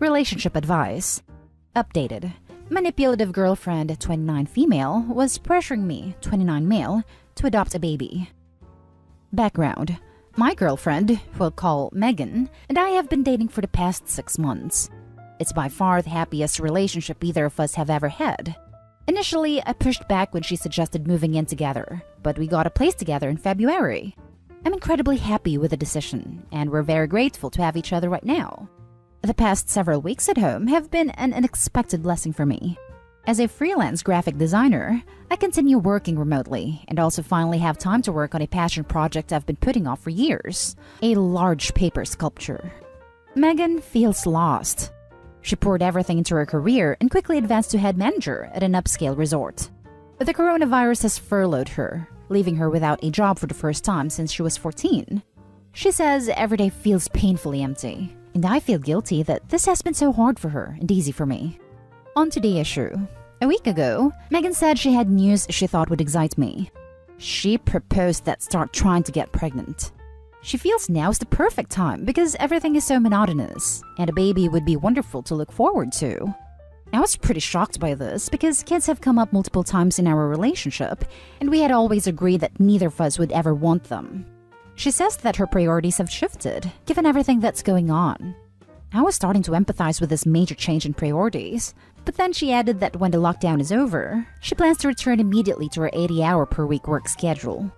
Relationship advice. Updated. Manipulative girlfriend, 29 female, was pressuring me, 29 male, to adopt a baby. Background. My girlfriend, we'll call Megan, and I have been dating for the past 6 months. It's by far the happiest relationship either of us have ever had. Initially, I pushed back when she suggested moving in together, but we got a place together in February. I'm incredibly happy with the decision, and we're very grateful to have each other right now. The past several weeks at home have been an unexpected blessing for me. As a freelance graphic designer, I continue working remotely and also finally have time to work on a passion project I've been putting off for years, a large paper sculpture. Megan feels lost. She poured everything into her career and quickly advanced to head manager at an upscale resort. The coronavirus has furloughed her, leaving her without a job for the first time since she was 14. She says every day feels painfully empty, and I feel guilty that this has been so hard for her and easy for me. On to the issue. A week ago, Megan said she had news she thought would excite me. She proposed that start trying to get pregnant. She feels now's the perfect time because everything is so monotonous, and a baby would be wonderful to look forward to. I was pretty shocked by this because kids have come up multiple times in our relationship, and we had always agreed that neither of us would ever want them. She says that her priorities have shifted, given everything that's going on. I was starting to empathize with this major change in priorities, but then she added that when the lockdown is over, she plans to return immediately to her 80-hour-per-week work schedule.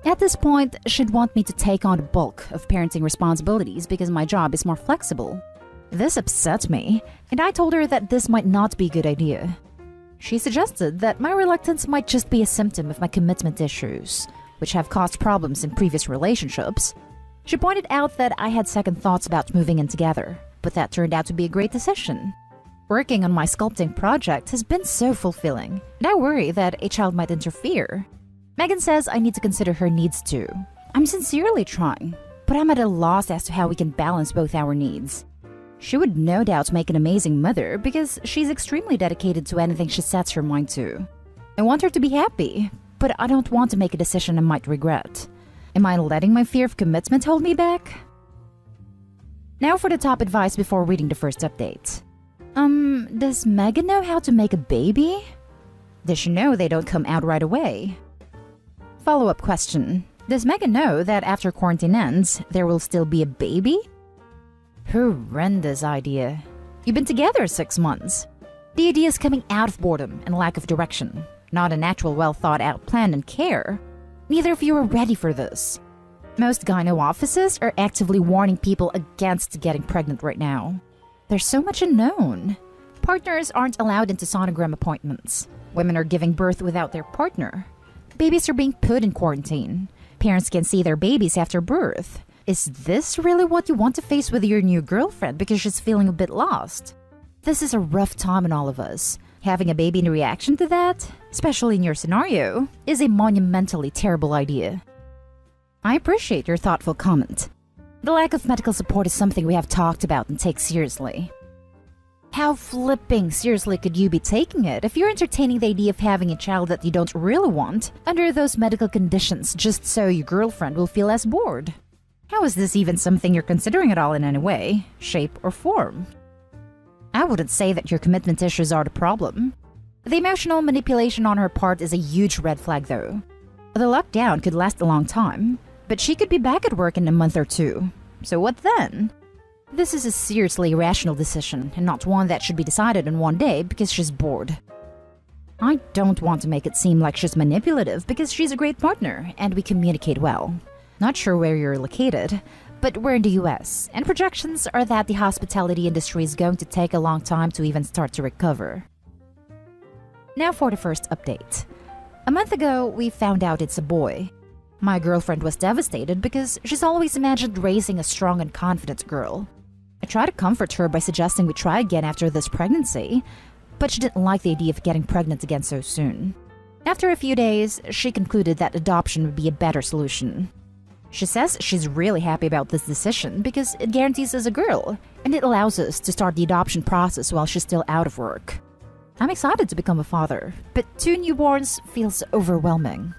At this point, she'd want me to take on the bulk of parenting responsibilities because my job is more flexible. This upset me, and I told her that this might not be a good idea. She suggested that my reluctance might just be a symptom of my commitment issues, which have caused problems in previous relationships. She pointed out that I had second thoughts about moving in together, but that turned out to be a great decision. Working on my sculpting project has been so fulfilling, and I worry that a child might interfere. Megan says I need to consider her needs too. I'm sincerely trying, but I'm at a loss as to how we can balance both our needs. She would no doubt make an amazing mother because she's extremely dedicated to anything she sets her mind to. I want her to be happy, but I don't want to make a decision I might regret. Am I letting my fear of commitment hold me back? Now for the top advice before reading the first update. Does Megan know how to make a baby? Does she know they don't come out right away? Follow-up question. Does Megan know that after quarantine ends, there will still be a baby? Horrendous idea. You've been together 6 months. The idea is coming out of boredom and lack of direction, not an actual well-thought-out plan and care. Neither of you are ready for this. Most gyno offices are actively warning people against getting pregnant right now. There's so much unknown. Partners aren't allowed into sonogram appointments. Women are giving birth without their partner. Babies are being put in quarantine. Parents can see their babies after birth. Is this really what you want to face with your new girlfriend because she's feeling a bit lost? This is a rough time in all of us. Having a baby in reaction to that, especially in your scenario, is a monumentally terrible idea. I appreciate your thoughtful comment. The lack of medical support is something we have talked about and take seriously. How flipping seriously could you be taking it if you're entertaining the idea of having a child that you don't really want under those medical conditions just so your girlfriend will feel less bored? How is this even something you're considering at all in any way, shape, or form? I wouldn't say that your commitment issues are the problem. The emotional manipulation on her part is a huge red flag though. The lockdown could last a long time, but she could be back at work in a month or 2. So what then? This is a seriously irrational decision and not one that should be decided in one day because she's bored. I don't want to make it seem like she's manipulative because she's a great partner and we communicate well. Not sure where you're located, but we're in the US, and projections are that the hospitality industry is going to take a long time to even start to recover. Now for the first update. A month ago, we found out it's a boy. My girlfriend was devastated because she's always imagined raising a strong and confident girl. I tried to comfort her by suggesting we try again after this pregnancy, but she didn't like the idea of getting pregnant again so soon. After a few days, she concluded that adoption would be a better solution. She says she's really happy about this decision because it guarantees us a girl, and it allows us to start the adoption process while she's still out of work. I'm excited to become a father, but 2 newborns feels overwhelming.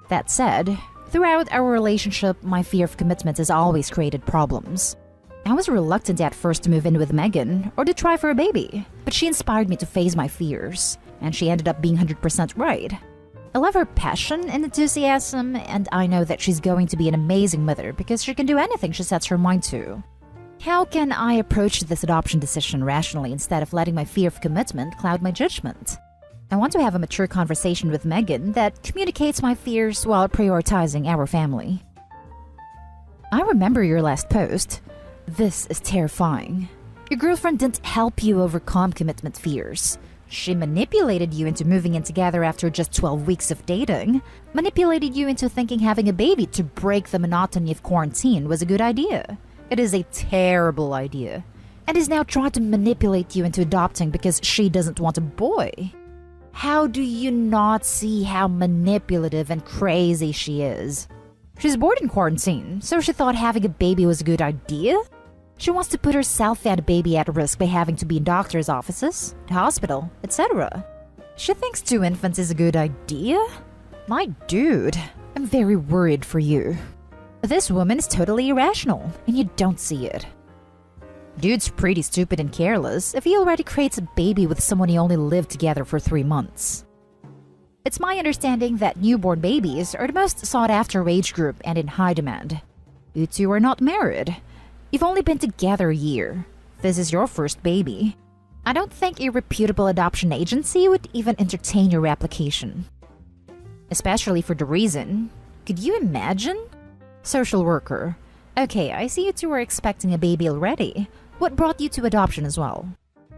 That said, throughout our relationship, my fear of commitment has always created problems. I was reluctant at first to move in with Megan or to try for a baby, but she inspired me to face my fears, and she ended up being 100% right. I love her passion and enthusiasm, and I know that she's going to be an amazing mother because she can do anything she sets her mind to. How can I approach this adoption decision rationally instead of letting my fear of commitment cloud my judgment? I want to have a mature conversation with Megan that communicates my fears while prioritizing our family. I remember your last post. This is terrifying. Your girlfriend didn't help you overcome commitment fears. She manipulated you into moving in together after just 12 weeks of dating, manipulated you into thinking having a baby to break the monotony of quarantine was a good idea. It is a terrible idea. And is now trying to manipulate you into adopting because she doesn't want a boy. How do you not see how manipulative and crazy she is? She's bored in quarantine, so she thought having a baby was a good idea? She wants to put herself and a baby at risk by having to be in doctor's offices, the hospital, etc. She thinks 2 infants is a good idea? My dude, I'm very worried for you. This woman is totally irrational, and you don't see it. Dude's pretty stupid and careless if he already creates a baby with someone he only lived together for 3 months. It's my understanding that newborn babies are the most sought-after age group and in high demand. You two are not married. You've only been together a year. This is your first baby. I don't think a reputable adoption agency would even entertain your application. Especially for the reason, could you imagine? Social worker. Okay, I see you two are expecting a baby already. What brought you to adoption as well?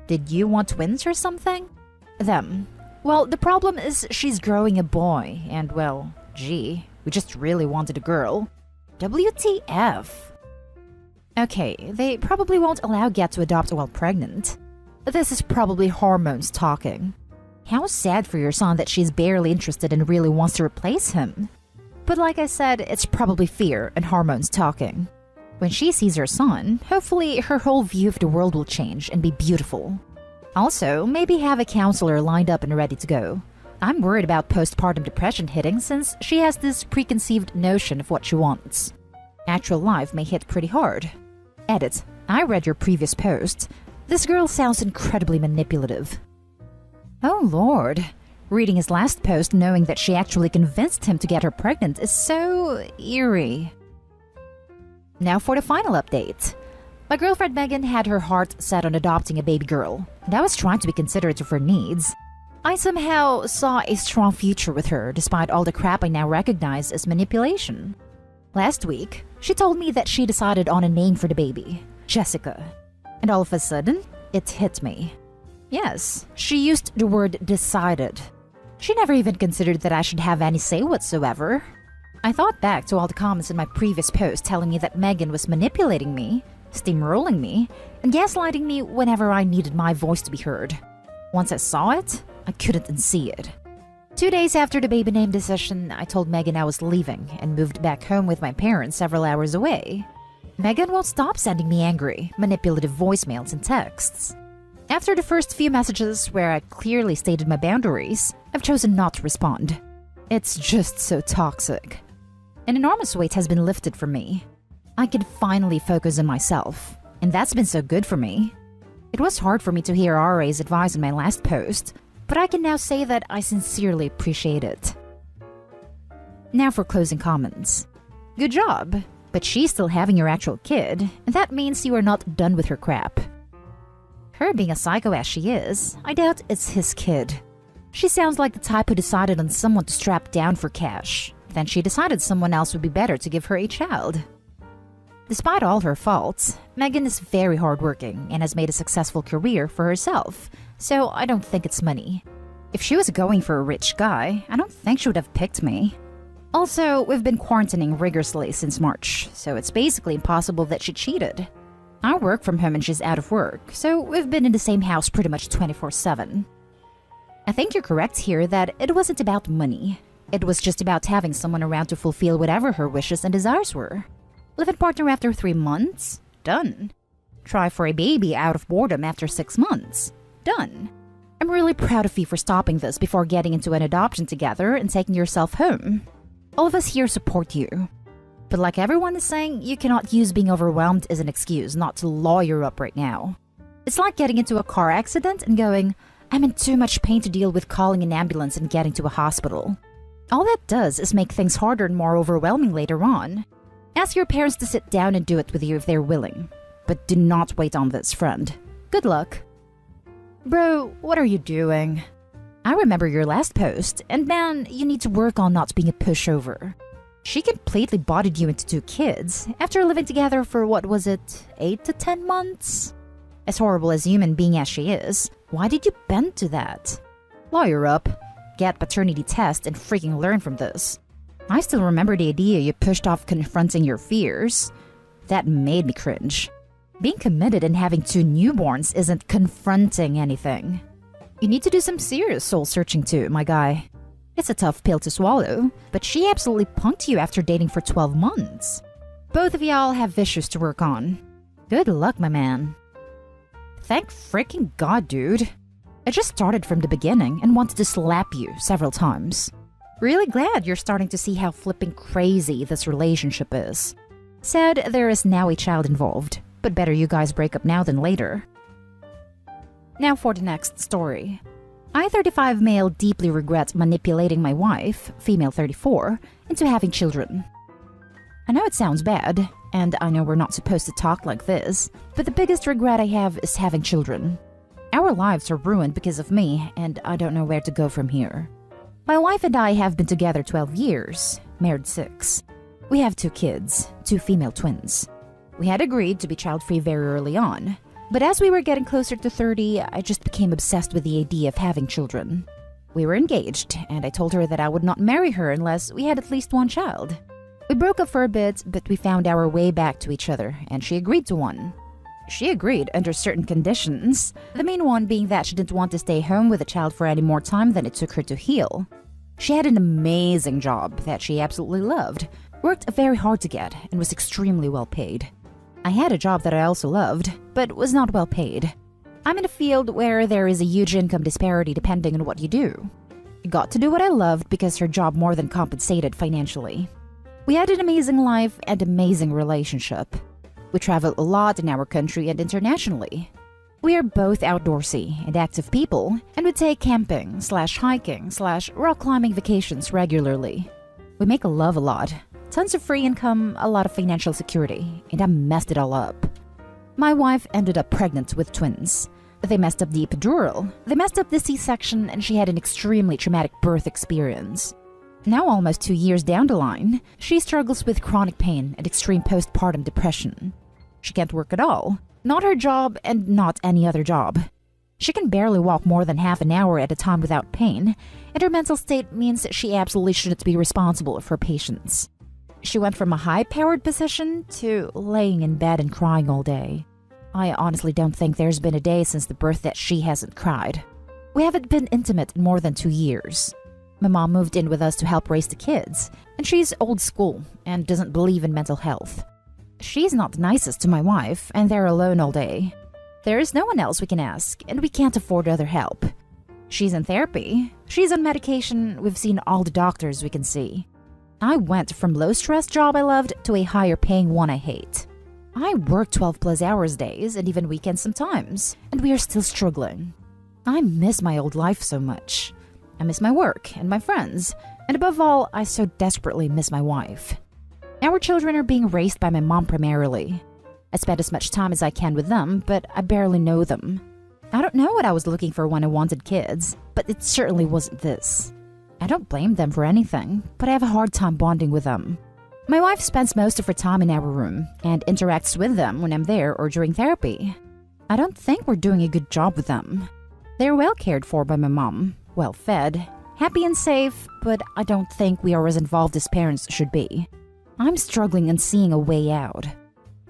Did you want twins or something? Them. Well, the problem is she's growing a boy, and well, gee, we just really wanted a girl. WTF? Okay, they probably won't allow Get to adopt while pregnant. This is probably hormones talking. How sad for your son that she's barely interested and really wants to replace him. But like I said, it's probably fear and hormones talking. When she sees her son, hopefully her whole view of the world will change and be beautiful. Also, maybe have a counselor lined up and ready to go. I'm worried about postpartum depression hitting since she has this preconceived notion of what she wants. Actual life may hit pretty hard. Edit. I read your previous post. This girl sounds incredibly manipulative. Oh lord. Reading his last post knowing that she actually convinced him to get her pregnant is so eerie. Now for the final update. My girlfriend Megan had her heart set on adopting a baby girl, and I was trying to be considerate of her needs. I somehow saw a strong future with her despite all the crap I now recognize as manipulation. Last week, she told me that she decided on a name for the baby, Jessica. And all of a sudden, it hit me. Yes, she used the word decided. She never even considered that I should have any say whatsoever. I thought back to all the comments in my previous post telling me that Megan was manipulating me, steamrolling me, and gaslighting me whenever I needed my voice to be heard. Once I saw it, I couldn't unsee it. 2 days after the baby name decision, I told Megan I was leaving and moved back home with my parents several hours away. Megan won't stop sending me angry, manipulative voicemails and texts. After the first few messages where I clearly stated my boundaries, I've chosen not to respond. It's just so toxic. An enormous weight has been lifted from me. I can finally focus on myself, and that's been so good for me. It was hard for me to hear RA's advice in my last post, but I can now say that I sincerely appreciate it. Now for closing comments. Good job, but she's still having your actual kid, and that means you are not done with her crap. Her being a psycho as she is, I doubt it's his kid. She sounds like the type who decided on someone to strap down for cash. Then she decided someone else would be better to give her a child. Despite all her faults, Megan is very hardworking and has made a successful career for herself, so I don't think it's money. If she was going for a rich guy, I don't think she would have picked me. Also, we've been quarantining rigorously since March, so it's basically impossible that she cheated. I work from home and she's out of work, so we've been in the same house pretty much 24/7. I think you're correct here that it wasn't about money. It was just about having someone around to fulfill whatever her wishes and desires were. Live in partner after 3 months? Done. Try for a baby out of boredom after 6 months? Done. I'm really proud of you for stopping this before getting into an adoption together and taking yourself home. All of us here support you. But like everyone is saying, you cannot use being overwhelmed as an excuse not to lawyer up right now. It's like getting into a car accident and going, I'm in too much pain to deal with calling an ambulance and getting to a hospital. All that does is make things harder and more overwhelming later on. Ask your parents to sit down and do it with you if they're willing. But do not wait on this, friend. Good luck. Bro, what are you doing? I remember your last post, and man, you need to work on not being a pushover. She completely bodied you into 2 kids after living together for what was it, 8 to 10 months? As horrible as human being as she is, why did you bend to that? Lawyer up, get paternity test, and freaking learn from this. I still remember the idea you pushed off confronting your fears. That made me cringe. Being committed and having 2 newborns isn't confronting anything. You need to do some serious soul searching too, my guy. It's a tough pill to swallow, but she absolutely punked you after dating for 12 months. Both of y'all have issues to work on. Good luck, my man. Thank freaking God, dude. I just started from the beginning and wanted to slap you several times. Really glad you're starting to see how flipping crazy this relationship is. Sad there is now a child involved, but better you guys break up now than later. Now for the next story. I, 35 male, deeply regret manipulating my wife, female 34, into having children. I know it sounds bad, and I know we're not supposed to talk like this, but the biggest regret I have is having children. Our lives are ruined because of me, and I don't know where to go from here. My wife and I have been together 12 years, married 6. We have 2 kids, 2 female twins. We had agreed to be child-free very early on, but as we were getting closer to 30, I just became obsessed with the idea of having children. We were engaged, and I told her that I would not marry her unless we had at least 1 child. We broke up for a bit, but we found our way back to each other, and she agreed to one. She agreed under certain conditions, the main one being that she didn't want to stay home with a child for any more time than it took her to heal. She had an amazing job that she absolutely loved, worked very hard to get, and was extremely well paid. I had a job that I also loved, but was not well paid. I'm in a field where there is a huge income disparity depending on what you do. I got to do what I loved because her job more than compensated financially. We had an amazing life and amazing relationship. We travel a lot in our country and internationally. We are both outdoorsy and active people, and we take camping / hiking / rock climbing vacations regularly. We make love a lot. Tons of free income, a lot of financial security, and I messed it all up. My wife ended up pregnant with twins. They messed up the epidural, they messed up the C-section, and she had an extremely traumatic birth experience. Now almost 2 years down the line, she struggles with chronic pain and extreme postpartum depression. She can't work at all, not her job and not any other job. She can barely walk more than half an hour at a time without pain, and her mental state means that she absolutely shouldn't be responsible for patients. She went from a high-powered position to laying in bed and crying all day. I honestly don't think there's been a day since the birth that she hasn't cried. We haven't been intimate in more than 2 years. My mom moved in with us to help raise the kids, and she's old school and doesn't believe in mental health. She's not the nicest to my wife, and they're alone all day. There is no one else we can ask, and we can't afford other help. She's in therapy, she's on medication, we've seen all the doctors we can see. I went from low-stress job I loved to a higher-paying one I hate. I work 12-plus hours days and even weekends sometimes, and we are still struggling. I miss my old life so much. I miss my work and my friends, and above all, I so desperately miss my wife. Our children are being raised by my mom primarily. I spend as much time as I can with them, but I barely know them. I don't know what I was looking for when I wanted kids, but it certainly wasn't this. I don't blame them for anything, but I have a hard time bonding with them. My wife spends most of her time in our room and interacts with them when I'm there or during therapy. I don't think we're doing a good job with them. They're well cared for by my mom, well fed, happy and safe, but I don't think we are as involved as parents should be. I'm struggling and seeing a way out.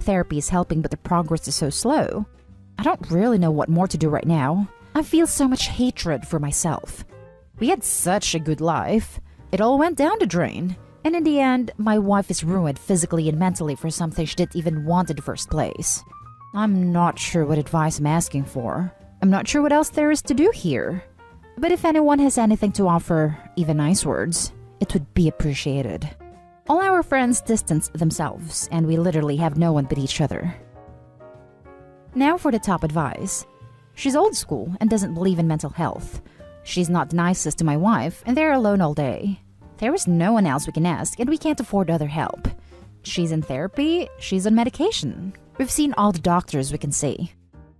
Therapy is helping, but the progress is so slow. I don't really know what more to do right now. I feel so much hatred for myself. We had such a good life. It all went down the drain. And in the end, my wife is ruined physically and mentally for something she didn't even want in the first place. I'm not sure what advice I'm asking for. I'm not sure what else there is to do here. But if anyone has anything to offer, even nice words, it would be appreciated. All our friends distance themselves, and we literally have no one but each other. Now for the top advice. She's old school and doesn't believe in mental health. She's not the nicest to my wife, and they're alone all day. There is no one else we can ask, and we can't afford other help. She's in therapy, she's on medication. We've seen all the doctors we can see.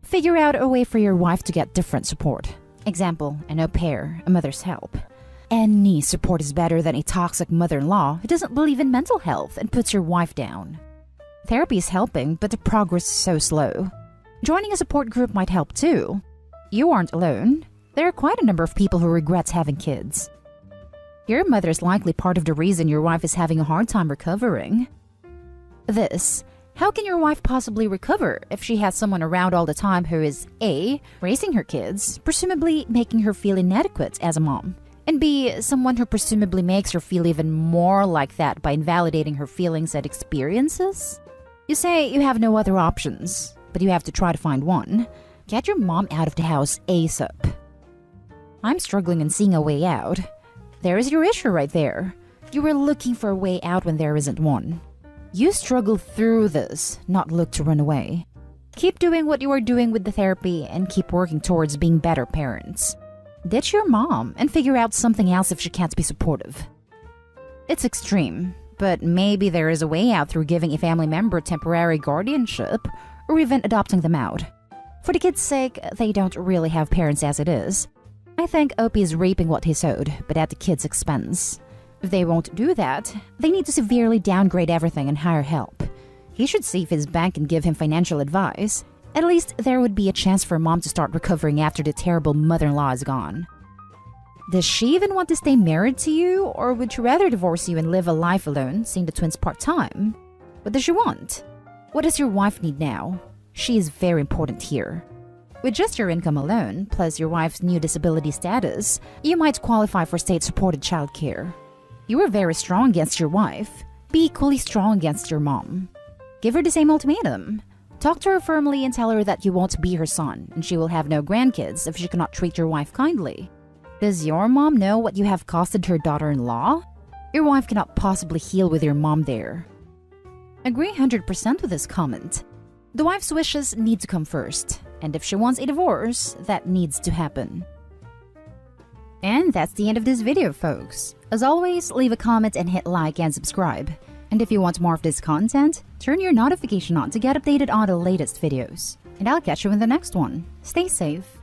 Figure out a way for your wife to get different support. Example, an au pair, a mother's help. Any support is better than a toxic mother-in-law who doesn't believe in mental health and puts your wife down. Therapy is helping, but the progress is so slow. Joining a support group might help too. You aren't alone. There are quite a number of people who regret having kids. Your mother is likely part of the reason your wife is having a hard time recovering. How can your wife possibly recover if she has someone around all the time who is A, raising her kids, presumably making her feel inadequate as a mom, and B, someone who presumably makes her feel even more like that by invalidating her feelings and experiences? You say you have no other options, but you have to try to find one. Get your mom out of the house ASAP. I'm struggling in seeing a way out. There is your issue right there. You were looking for a way out when there isn't one. You struggle through this, not look to run away. Keep doing what you are doing with the therapy and keep working towards being better parents. Ditch your mom and figure out something else if she can't be supportive. It's extreme, but maybe there is a way out through giving a family member temporary guardianship or even adopting them out. For the kids' sake, they don't really have parents as it is. I think Opie is reaping what he sowed, but at the kids' expense. If they won't do that, they need to severely downgrade everything and hire help. He should see if his bank can give him financial advice. At least there would be a chance for mom to start recovering after the terrible mother-in-law is gone. Does she even want to stay married to you, or would she rather divorce you and live a life alone, seeing the twins part-time? What does she want? What does your wife need now? She is very important here. With just your income alone, plus your wife's new disability status, you might qualify for state-supported childcare. You are very strong against your wife. Be equally strong against your mom. Give her the same ultimatum. Talk to her firmly and tell her that you won't be her son, and she will have no grandkids if she cannot treat your wife kindly. Does your mom know what you have costed her daughter-in-law? Your wife cannot possibly heal with your mom there. Agree 100% with this comment. The wife's wishes need to come first, and if she wants a divorce, that needs to happen. And that's the end of this video, folks. As always, leave a comment and hit like and subscribe. And if you want more of this content, turn your notification on to get updated on the latest videos. And I'll catch you in the next one. Stay safe.